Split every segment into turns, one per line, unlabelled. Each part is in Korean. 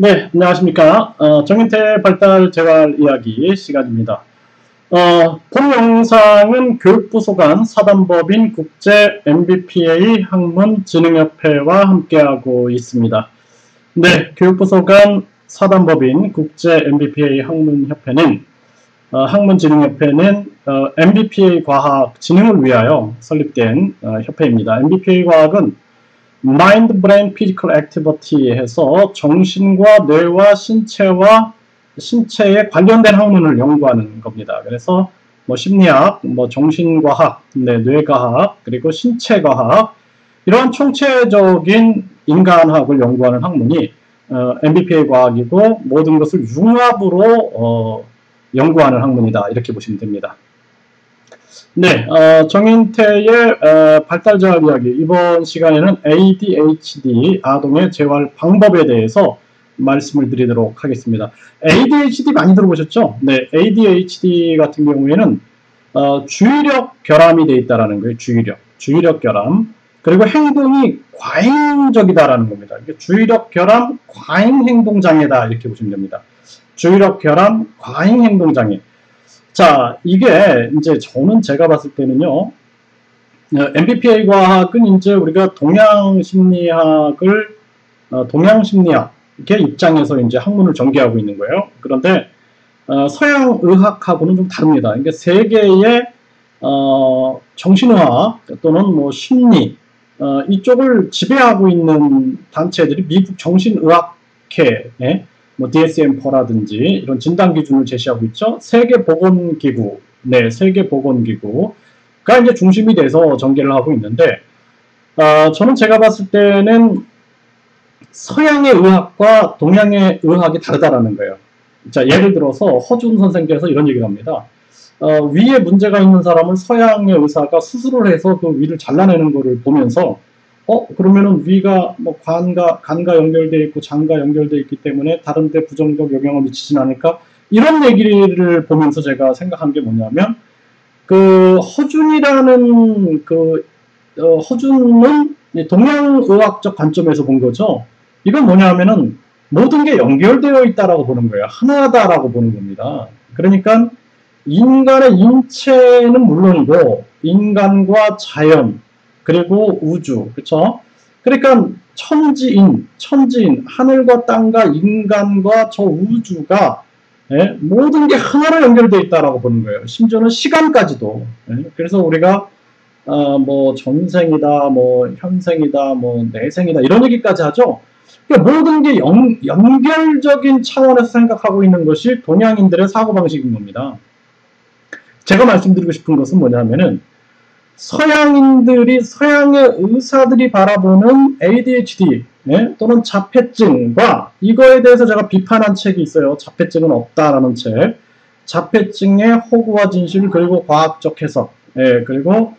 네, 안녕하십니까. 정인태 발달 재활 이야기 시간입니다. 본 영상은 교육부 소관 사단법인 국제 MBPA 학문진흥협회와 함께하고 있습니다. 네, 교육부 소관 사단법인 국제 MBPA 학문진흥협회는 MBPA 과학 진흥을 위하여 설립된 협회입니다. MBPA 과학은 Mind, Brain, Physical Activity 해서 정신과 뇌와 신체에 관련된 학문을 연구하는 겁니다. 그래서 심리학, 정신과학, 뇌과학, 그리고 신체과학 이러한 총체적인 인간학을 연구하는 학문이 MBPA 과학이고 모든 것을 융합으로 연구하는 학문이다. 이렇게 보시면 됩니다. 네, 정인태의 발달재활 이야기. 이번 시간에는 ADHD, 아동의 재활 방법에 대해서 말씀을 드리도록 하겠습니다. ADHD 많이 들어보셨죠? 네, ADHD 같은 경우에는 주의력 결함이 되어 있다는 거예요. 주의력 결함. 그리고 행동이 과잉적이다라는 겁니다. 주의력 결함, 과잉 행동장애다 이렇게 보시면 됩니다. 주의력 결함, 과잉 행동장애. 자, 이게 이제 제가 봤을 때는요, MBPA 과학은 이제 우리가 동양심리학의 입장에서 이제 학문을 전개하고 있는 거예요. 그런데 서양 의학하고는 좀 다릅니다. 그러니까 세계의 정신의학 또는 심리 이쪽을 지배하고 있는 단체들이 미국 정신의학회 DSM-4라든지 이런 진단 기준을 제시하고 있죠. 세계보건기구, 세계보건기구가 이제 중심이 돼서 전개를 하고 있는데, 저는 제가 봤을 때는 서양의 의학과 동양의 의학이 다르다라는 거예요. 자, 예를 들어서 허준 선생께서 이런 얘기를 합니다. 위에 문제가 있는 사람을 서양의 의사가 수술을 해서 그 위를 잘라내는 거를 보면서 그러면은 위가 간과 연결되어 있고 장과 연결되어 있기 때문에 다른 데 부정적 영향을 미치진 않을까? 이런 얘기를 보면서 제가 생각한 게 뭐냐면, 허준은 동양의학적 관점에서 본 거죠. 이건 뭐냐면은 모든 게 연결되어 있다라고 보는 거예요. 하나다라고 보는 겁니다. 그러니까 인간의 인체는 물론이고 인간과 자연 그리고 우주, 그렇죠? 그러니까 천지인, 하늘과 땅과 인간과 저 우주가 모든 게 하나로 연결되어 있다라고 보는 거예요. 심지어는 시간까지도. 그래서 우리가 전생이다, 현생이다, 내생이다 이런 얘기까지 하죠. 그러니까 모든 게 연결적인 차원에서 생각하고 있는 것이 동양인들의 사고방식인 겁니다. 제가 말씀드리고 싶은 것은 뭐냐면은 서양의 의사들이 바라보는 ADHD 또는 자폐증과 이거에 대해서 제가 비판한 책이 있어요. 자폐증은 없다라는 책. 자폐증의 호구와 진실 그리고 과학적 해석. 그리고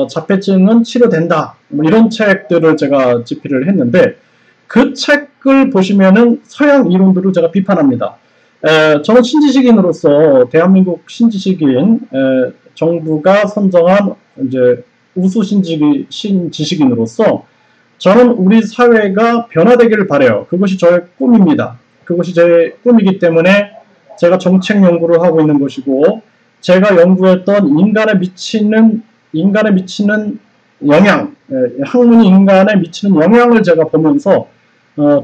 자폐증은 치료된다. 이런 책들을 제가 집필을 했는데 그 책을 보시면은 서양 이론들을 제가 비판합니다. 저는 신지식인으로서 대한민국 신지식인 정부가 선정한 이제 우수 신지식인으로서 저는 우리 사회가 변화되기를 바라요. 그것이 저의 꿈입니다. 그것이 제 꿈이기 때문에 제가 정책 연구를 하고 있는 것이고 제가 연구했던 인간에 미치는 영향, 학문이 인간에 미치는 영향을 제가 보면서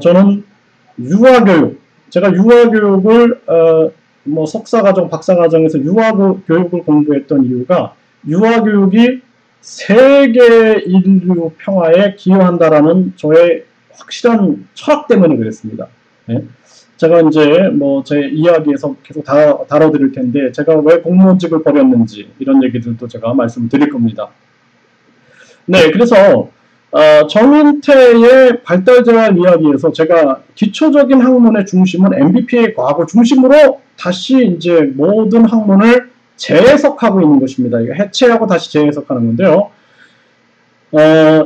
저는 제가 유아교육을 석사과정, 박사과정에서 유아교육을 공부했던 이유가 유아교육이 세계 인류 평화에 기여한다라는 저의 확실한 철학 때문에 그랬습니다. 제가 이제 제 이야기에서 계속 다뤄드릴 텐데 제가 왜 공무원직을 버렸는지 이런 얘기들도 제가 말씀드릴 겁니다. 네, 그래서 정인태의 발달재활 이야기에서 제가 기초적인 학문의 중심은 MBPA 과학을 중심으로 다시 이제 모든 학문을 재해석하고 있는 것입니다. 이거 해체하고 다시 재해석하는 건데요.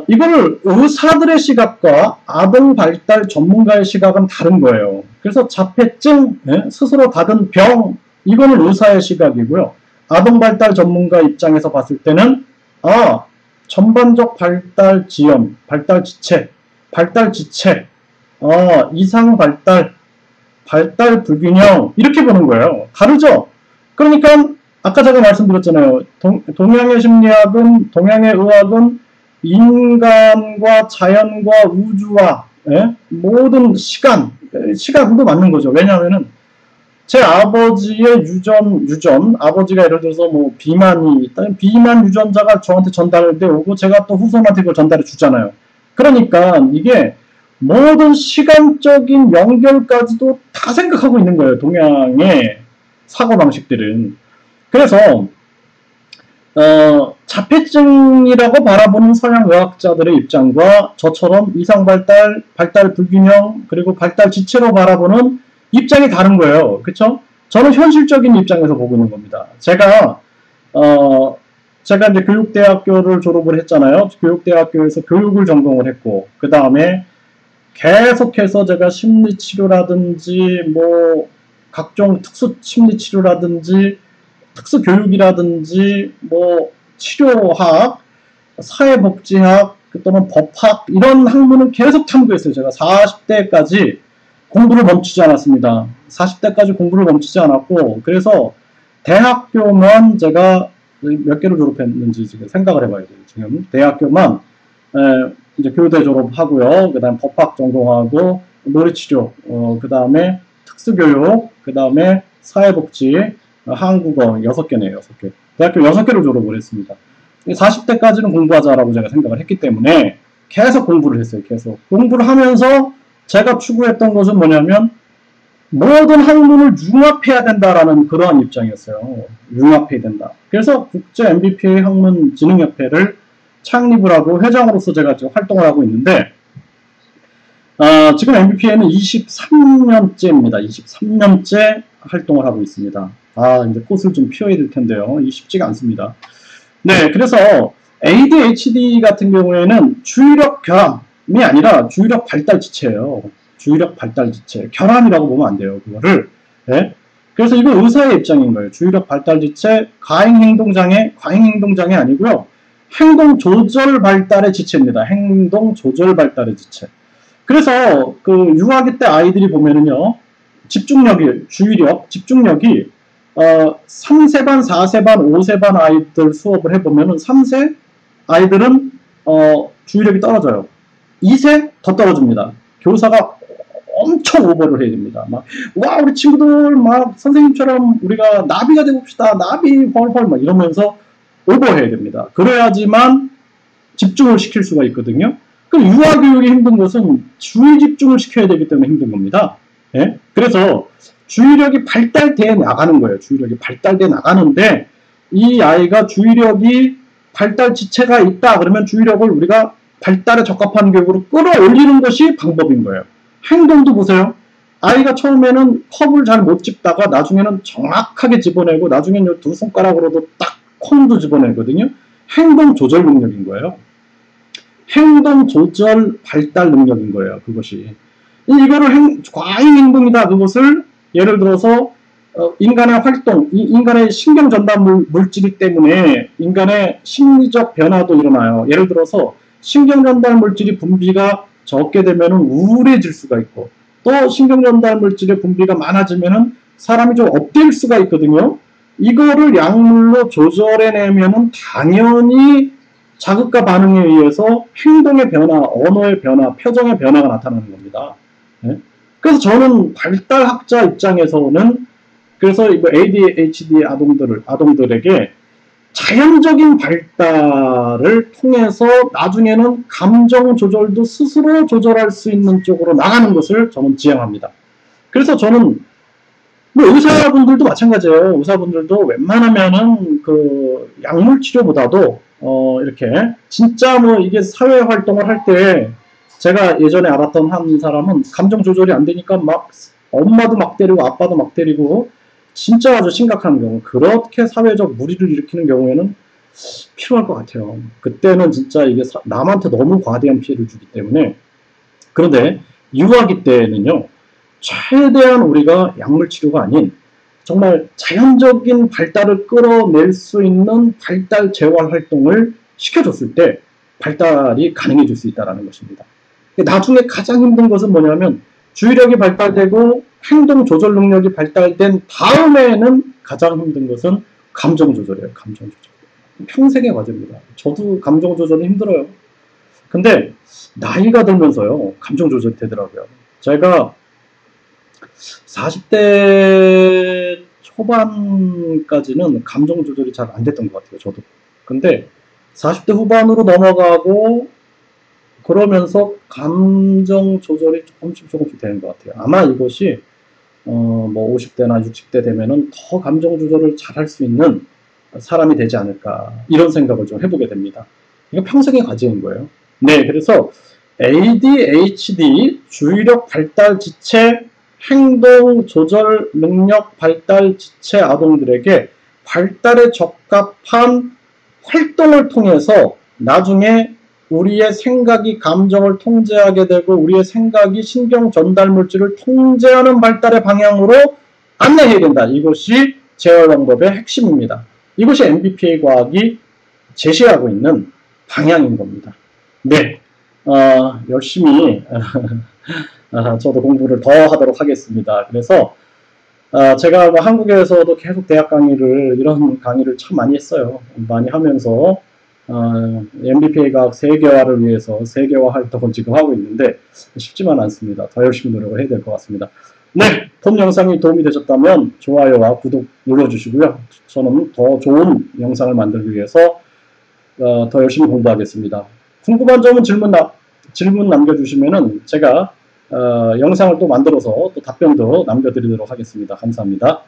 이거를 의사들의 시각과 아동 발달 전문가의 시각은 다른 거예요. 그래서 자폐증, 스스로 받은 병, 이거는 의사의 시각이고요. 아동 발달 전문가 입장에서 봤을 때는 전반적 발달 지연, 발달 지체, 이상 발달, 발달 불균형 이렇게 보는 거예요. 다르죠? 그러니까 아까 제가 말씀드렸잖아요. 동양의 심리학은, 동양의 의학은 인간과 자연과 우주와 모든 시간도 맞는 거죠. 왜냐하면은 제 아버지의 유전, 아버지가 예를 들어서 뭐 비만이 있다면 비만 유전자가 저한테 전달돼 오고 제가 또 후손한테 그걸 전달해 주잖아요. 그러니까 이게 모든 시간적인 연결까지도 다 생각하고 있는 거예요. 동양의 사고방식들은. 그래서 자폐증이라고 바라보는 서양 의학자들의 입장과 저처럼 이상발달, 발달 불균형, 그리고 발달 지체로 바라보는 입장이 다른 거예요. 그쵸? 저는 현실적인 입장에서 보고 있는 겁니다. 제가 이제 교육대학교를 졸업을 했잖아요. 교육대학교에서 교육을 전공을 했고, 그 다음에 계속해서 제가 심리치료라든지, 뭐, 각종 특수심리치료라든지, 특수교육이라든지, 뭐, 치료학, 사회복지학, 또는 법학, 이런 학문은 계속 탐구했어요. 제가 40대까지 공부를 멈추지 않았습니다. 40대까지 공부를 멈추지 않았고, 그래서 대학교만 제가 몇 개를 졸업했는지 지금 생각을 해봐야 돼요. 지금 대학교만 이제 교대 졸업하고요. 그 다음에 법학 전공하고, 놀이치료, 그 다음에 특수교육, 그 다음에 사회복지, 한국어 6개네요. 6개. 대학교 6개를 졸업을 했습니다. 40대까지는 공부하자라고 제가 생각을 했기 때문에 계속 공부를 했어요. 계속 공부를 하면서 제가 추구했던 것은 뭐냐면 모든 학문을 융합해야 된다라는 그러한 입장이었어요. 융합해야 된다. 그래서 국제 MBPA 학문진흥협회를 창립을 하고 회장으로서 제가 지금 활동을 하고 있는데, 지금 MBPA는 23년째입니다. 23년째 활동을 하고 있습니다. 이제 꽃을 좀 피워야 될 텐데요. 이게 쉽지가 않습니다. 네, 그래서 ADHD 같은 경우에는 주의력 결함이 아니라 주의력 발달 지체예요. 주의력 발달 지체. 결함이라고 보면 안 돼요. 그거를. 네? 그래서 이거 의사의 입장인 거예요. 주의력 발달 지체, 과잉행동장애 아니고요. 행동 조절 발달의 지체입니다. 행동 조절 발달의 지체. 그래서 그 유아기 때 아이들이 보면은요. 집중력이 3세반, 4세반, 5세반 아이들 수업을 해보면은 3세 아이들은 주의력이 떨어져요. 2세 더 떨어집니다. 교사가 엄청 오버를 해야 됩니다. 와, 우리 친구들 선생님처럼 우리가 나비가 되봅시다. 나비 헐헐 이러면서 오버해야 됩니다. 그래야지만 집중을 시킬 수가 있거든요. 그럼 유아교육이 힘든 것은 주의 집중을 시켜야 되기 때문에 힘든 겁니다. 예? 그래서 주의력이 발달돼 나가는 거예요. 주의력이 발달돼 나가는데 이 아이가 주의력이 발달 지체가 있다 그러면 주의력을 우리가 발달에 적합한 교육으로 끌어올리는 것이 방법인 거예요. 행동도 보세요. 아이가 처음에는 컵을 잘 못 집다가 나중에는 정확하게 집어내고 나중에는 두 손가락으로도 딱 콩도 집어내거든요. 행동 조절 능력인 거예요. 행동 조절 발달 능력인 거예요. 그것이. 이거를 과잉 행동이다. 그것을 예를 들어서 인간의 활동, 인간의 신경 전달 물질이 때문에 인간의 심리적 변화도 일어나요. 예를 들어서 신경 전달 물질이 분비가 적게 되면 우울해질 수가 있고, 또 신경 전달 물질의 분비가 많아지면 사람이 좀 업될 수가 있거든요. 이거를 약물로 조절해내면 당연히 자극과 반응에 의해서 행동의 변화, 언어의 변화, 표정의 변화가 나타나는 겁니다. 네? 그래서 저는 발달학자 입장에서는 그래서 이거 ADHD 아동들에게 자연적인 발달을 통해서 나중에는 감정 조절도 스스로 조절할 수 있는 쪽으로 나가는 것을 저는 지향합니다. 그래서 저는 뭐 의사분들도 마찬가지예요. 의사분들도 웬만하면은 그 약물 치료보다도 이렇게 진짜 뭐 이게 사회 활동을 할 때 제가 예전에 알았던 한 사람은 감정 조절이 안 되니까 막 엄마도 막 때리고 아빠도 막 때리고 진짜 아주 심각한 경우, 그렇게 사회적 무리를 일으키는 경우에는 필요할 것 같아요. 그때는 진짜 이게 남한테 너무 과대한 피해를 주기 때문에. 그런데 유아기 때는요, 최대한 우리가 약물 치료가 아닌 정말 자연적인 발달을 끌어낼 수 있는 발달 재활 활동을 시켜줬을 때 발달이 가능해질 수 있다는 것입니다. 나중에 가장 힘든 것은 뭐냐면 주의력이 발달되고 행동 조절 능력이 발달된 다음에는 가장 힘든 것은 감정 조절이에요. 감정 조절. 평생의 과제입니다. 저도 감정 조절이 힘들어요. 근데 나이가 들면서요, 감정 조절이 되더라고요. 제가 40대 초반까지는 감정 조절이 잘 안 됐던 것 같아요. 저도. 근데 40대 후반으로 넘어가고 그러면서 감정 조절이 조금씩 되는 것 같아요. 아마 이것이 뭐 50대나 60대 되면은 더 감정 조절을 잘할 수 있는 사람이 되지 않을까, 이런 생각을 좀 해보게 됩니다. 이거 평생의 과제인 거예요. 네, 그래서 ADHD, 주의력 발달 지체, 행동 조절 능력 발달 지체 아동들에게 발달에 적합한 활동을 통해서 나중에 우리의 생각이 감정을 통제하게 되고 우리의 생각이 신경 전달 물질을 통제하는 발달의 방향으로 안내해야 된다. 이것이 재활 방법의 핵심입니다. 이것이 MBPA 과학이 제시하고 있는 방향인 겁니다. 네, 열심히 저도 공부를 더 하도록 하겠습니다. 그래서 제가 뭐 한국에서도 계속 대학 강의를, 이런 강의를 참 많이 했어요. 많이 하면서 MBPA 과학 세계화를 위해서 세계화 활동을 지금 하고 있는데 쉽지만 않습니다. 더 열심히 노력을 해야 될 것 같습니다. 네, 본 영상이 도움이 되셨다면 좋아요와 구독 눌러주시고요. 저는 더 좋은 영상을 만들기 위해서 더 열심히 공부하겠습니다. 궁금한 점은 질문 남겨주시면은 제가 영상을 또 만들어서 또 답변도 남겨드리도록 하겠습니다. 감사합니다.